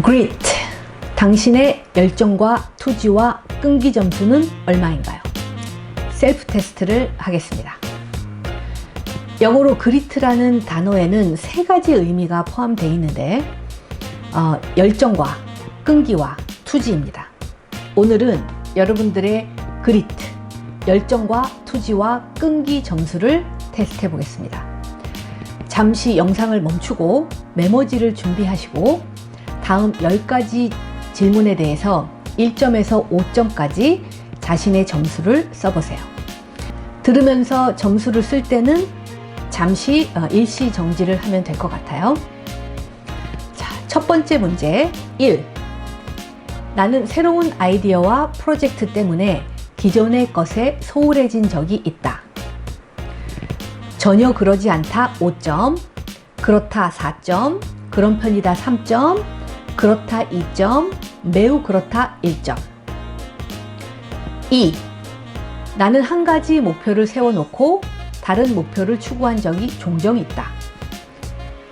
Grit. 당신의 열정과 투지와 끈기 점수는 얼마인가요? 셀프 테스트를 하겠습니다. 영어로 grit라는 단어에는 세 가지 의미가 포함되어 있는데 열정과 끈기와 투지입니다. 오늘은 여러분들의 grit, 열정과 투지와 끈기 점수를 테스트해 보겠습니다. 잠시 영상을 멈추고 메모지를 준비하시고 다음 10가지 질문에 대해서 1점에서 5점까지 자신의 점수를 써보세요. 들으면서 점수를 쓸 때는 잠시 일시 정지를 하면 될 것 같아요. 자, 첫 번째 문제 1. 나는 새로운 아이디어와 프로젝트 때문에 기존의 것에 소홀해진 적이 있다. 전혀 그러지 않다 5점, 그렇다 4점, 그런 편이다 3점, 그렇다 2점, 매우 그렇다 1점. 2. 나는 한 가지 목표를 세워놓고 다른 목표를 추구한 적이 종종 있다.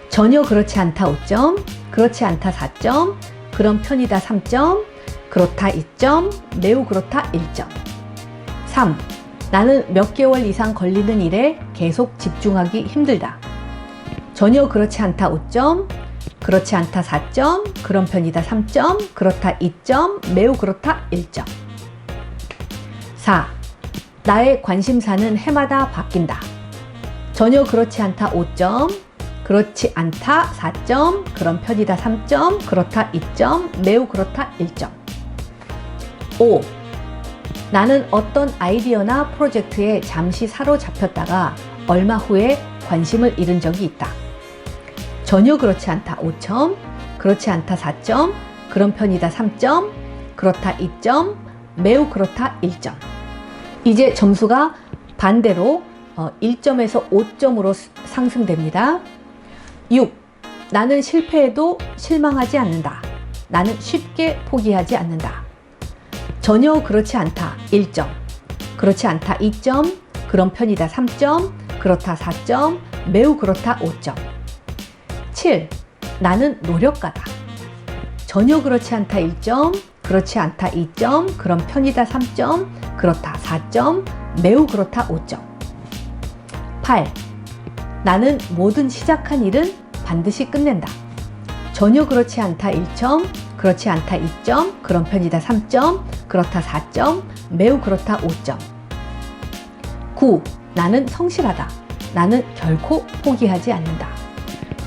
전혀 그렇지 않다 5점, 그렇지 않다 4점, 그런 편이다 3점, 그렇다 2점, 매우 그렇다 1점. 3. 나는 몇 개월 이상 걸리는 일에 계속 집중하기 힘들다. 전혀 그렇지 않다 5점, 그렇지 않다 4점, 그런 편이다 3점, 그렇다 2점, 매우 그렇다 1점. 4. 나의 관심사는 해마다 바뀐다. 전혀 그렇지 않다 5점, 그렇지 않다 4점, 그런 편이다 3점, 그렇다 2점, 매우 그렇다 1점. 5. 나는 어떤 아이디어나 프로젝트에 잠시 사로잡혔다가 얼마 후에 관심을 잃은 적이 있다. 전혀 그렇지 않다 5점, 그렇지 않다 4점, 그런 편이다 3점, 그렇다 2점, 매우 그렇다 1점. 이제 점수가 반대로 1점에서 5점으로 상승됩니다. 6. 나는 실패해도 실망하지 않는다. 나는 쉽게 포기하지 않는다. 전혀 그렇지 않다 1점, 그렇지 않다 2점, 그런 편이다 3점, 그렇다 4점, 매우 그렇다 5점. 7. 나는 노력가다. 전혀 그렇지 않다 1점, 그렇지 않다 2점, 그런 편이다 3점, 그렇다 4점, 매우 그렇다 5점. 8. 나는 모든 시작한 일은 반드시 끝낸다. 전혀 그렇지 않다 1점, 그렇지 않다 2점, 그런 편이다 3점, 그렇다 4점, 매우 그렇다 5점. 9. 나는 성실하다. 나는 결코 포기하지 않는다.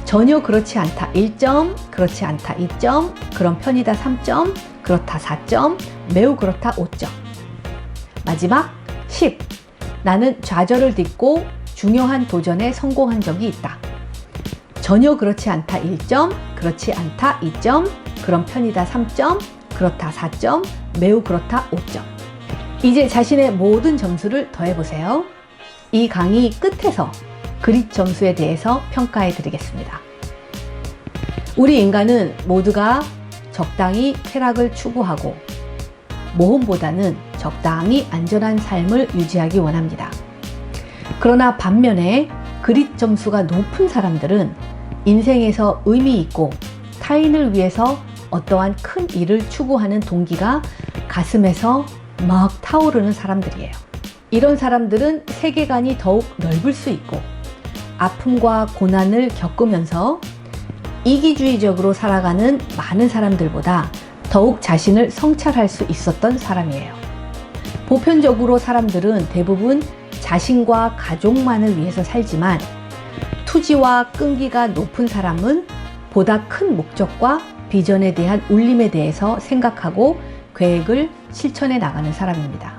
전혀 그렇지 않다 1점, 그렇지 않다 2점, 그런 편이다 3점, 그렇다 4점, 매우 그렇다 5점. 마지막 10. 나는 좌절을 딛고 중요한 도전에 성공한 적이 있다. 전혀 그렇지 않다 1점, 그렇지 않다 2점, 그런 편이다 3점, 그렇다 4점, 매우 그렇다 5점. 이제 자신의 모든 점수를 더해보세요. 이 강의 끝에서 그릿 점수에 대해서 평가해 드리겠습니다. 우리 인간은 모두가 적당히 쾌락을 추구하고 모험보다는 적당히 안전한 삶을 유지하기 원합니다. 그러나 반면에 그릿 점수가 높은 사람들은 인생에서 의미 있고 타인을 위해서 어떠한 큰 일을 추구하는 동기가 가슴에서 막 타오르는 사람들이에요. 이런 사람들은 세계관이 더욱 넓을 수 있고 아픔과 고난을 겪으면서 이기주의적으로 살아가는 많은 사람들보다 더욱 자신을 성찰할 수 있었던 사람이에요. 보편적으로 사람들은 대부분 자신과 가족만을 위해서 살지만 투지와 끈기가 높은 사람은 보다 큰 목적과 비전에 대한 울림에 대해서 생각하고 계획을 실천해 나가는 사람입니다.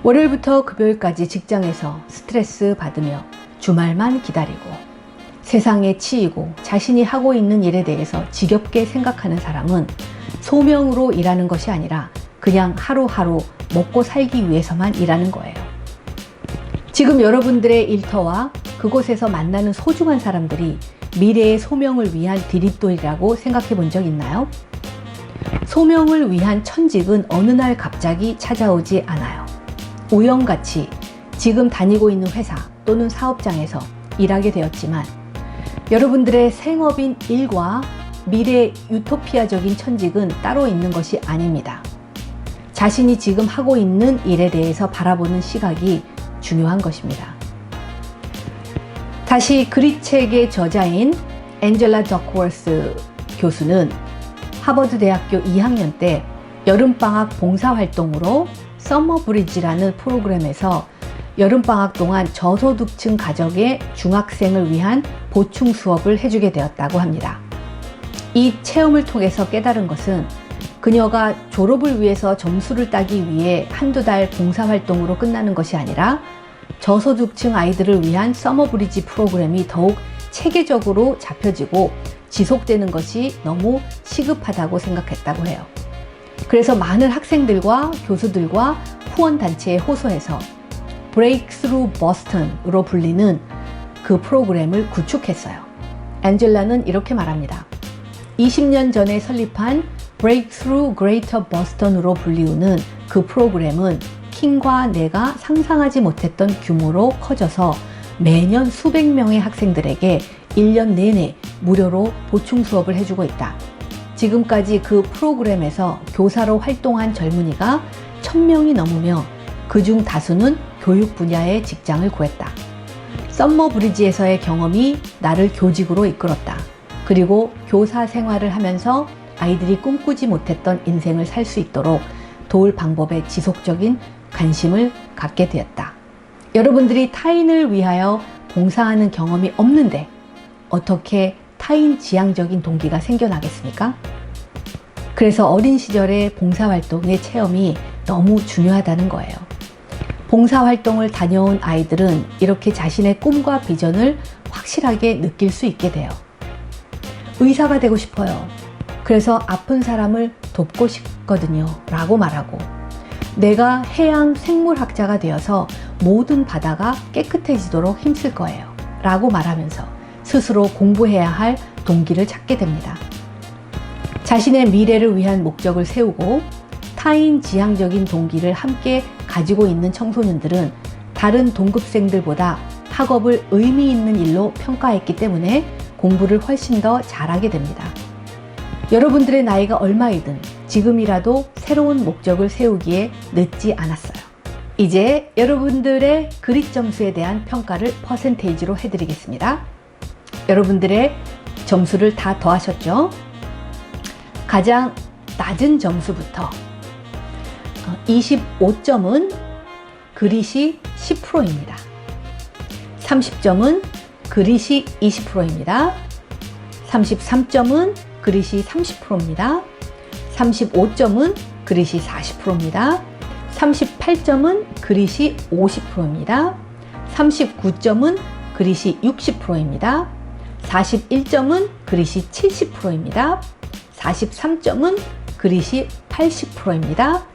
월요일부터 금요일까지 직장에서 스트레스 받으며 주말만 기다리고 세상에 치이고 자신이 하고 있는 일에 대해서 지겹게 생각하는 사람은 소명으로 일하는 것이 아니라 그냥 하루하루 먹고 살기 위해서만 일하는 거예요. 지금 여러분들의 일터와 그곳에서 만나는 소중한 사람들이 미래의 소명을 위한 디딤돌이라고 생각해 본 적 있나요? 소명을 위한 천직은 어느 날 갑자기 찾아오지 않아요. 우연같이 지금 다니고 있는 회사 또는 사업장에서 일하게 되었지만 여러분들의 생업인 일과 미래 유토피아적인 천직은 따로 있는 것이 아닙니다. 자신이 지금 하고 있는 일에 대해서 바라보는 시각이 중요한 것입니다. 다시 그릿 책의 저자인 앤젤라 더크워스 교수는 하버드 대학교 2학년 때 여름방학 봉사활동으로 서머 브리지라는 프로그램에서 여름방학 동안 저소득층 가정의 중학생을 위한 보충 수업을 해주게 되었다고 합니다. 이 체험을 통해서 깨달은 것은 그녀가 졸업을 위해서 점수를 따기 위해 한두 달 봉사활동으로 끝나는 것이 아니라 저소득층 아이들을 위한 서머브리지 프로그램이 더욱 체계적으로 잡혀지고 지속되는 것이 너무 시급하다고 생각했다고 해요. 그래서 많은 학생들과 교수들과 후원단체에 호소해서 브레이크스루 버스턴으로 불리는 그 프로그램을 구축했어요. 앤젤라는 이렇게 말합니다. 20년 전에 설립한 브레이크스루 그레이터 버스턴으로 불리우는 그 프로그램은 킹과 내가 상상하지 못했던 규모로 커져서 매년 수백 명의 학생들에게 1년 내내 무료로 보충 수업을 해주고 있다. 지금까지 그 프로그램에서 교사로 활동한 젊은이가 1000명이 넘으며 그중 다수는 교육 분야의 직장을 구했다. 썸머 브리지에서의 경험이 나를 교직으로 이끌었다. 그리고 교사 생활을 하면서 아이들이 꿈꾸지 못했던 인생을 살 수 있도록 도울 방법에 지속적인 관심을 갖게 되었다. 여러분들이 타인을 위하여 봉사하는 경험이 없는데 어떻게 타인 지향적인 동기가 생겨나겠습니까? 그래서 어린 시절의 봉사활동의 체험이 너무 중요하다는 거예요. 봉사활동을 다녀온 아이들은 이렇게 자신의 꿈과 비전을 확실하게 느낄 수 있게 돼요. 의사가 되고 싶어요. 그래서 아픈 사람을 돕고 싶거든요. 라고 말하고, 내가 해양 생물학자가 되어서 모든 바다가 깨끗해지도록 힘쓸 거예요. 라고 말하면서 스스로 공부해야 할 동기를 찾게 됩니다. 자신의 미래를 위한 목적을 세우고 타인 지향적인 동기를 함께 가지고 있는 청소년들은 다른 동급생들보다 학업을 의미 있는 일로 평가했기 때문에 공부를 훨씬 더 잘하게 됩니다. 여러분들의 나이가 얼마이든 지금이라도 새로운 목적을 세우기에 늦지 않았어요. 이제 여러분들의 그릿 점수에 대한 평가를 퍼센테이지로 해드리겠습니다. 여러분들의 점수를 다 더하셨죠? 가장 낮은 점수부터 25점은 그릿이 10%입니다. 30점은 그릿이 20%입니다. 33점은 그릿이 30%입니다. 35점은 그릿이 40%입니다. 38점은 그릿이 50%입니다. 39점은 그릿이 60%입니다. 41점은 그릿이 70%입니다. 43점은 그릿이 80%입니다.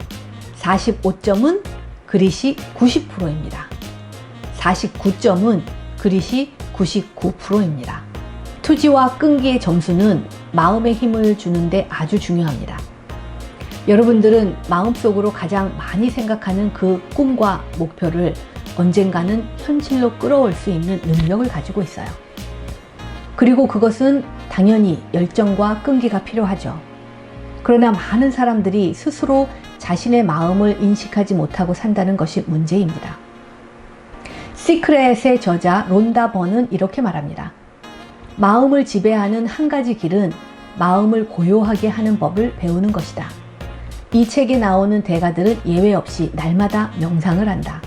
45점은 그릿이 90%입니다. 49점은 그릿이 99%입니다. 투지와 끈기의 점수는 마음의 힘을 주는데 아주 중요합니다. 여러분들은 마음속으로 가장 많이 생각하는 그 꿈과 목표를 언젠가는 현실로 끌어올 수 있는 능력을 가지고 있어요. 그리고 그것은 당연히 열정과 끈기가 필요하죠. 그러나 많은 사람들이 스스로 자신의 마음을 인식하지 못하고 산다는 것이 문제입니다. 시크릿의 저자 론다 번은 이렇게 말합니다. 마음을 지배하는 한 가지 길은 마음을 고요하게 하는 법을 배우는 것이다. 이 책에 나오는 대가들은 예외 없이 날마다 명상을 한다.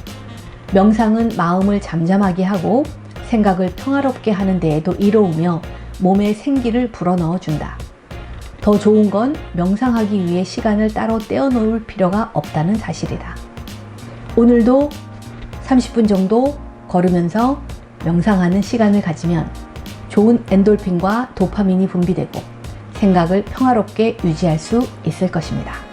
명상은 마음을 잠잠하게 하고 생각을 평화롭게 하는 데에도 이로우며 몸에 생기를 불어넣어 준다. 더 좋은 건 명상하기 위해 시간을 따로 떼어놓을 필요가 없다는 사실이다. 오늘도 30분 정도 걸으면서 명상하는 시간을 가지면 좋은 엔돌핀과 도파민이 분비되고 생각을 평화롭게 유지할 수 있을 것입니다.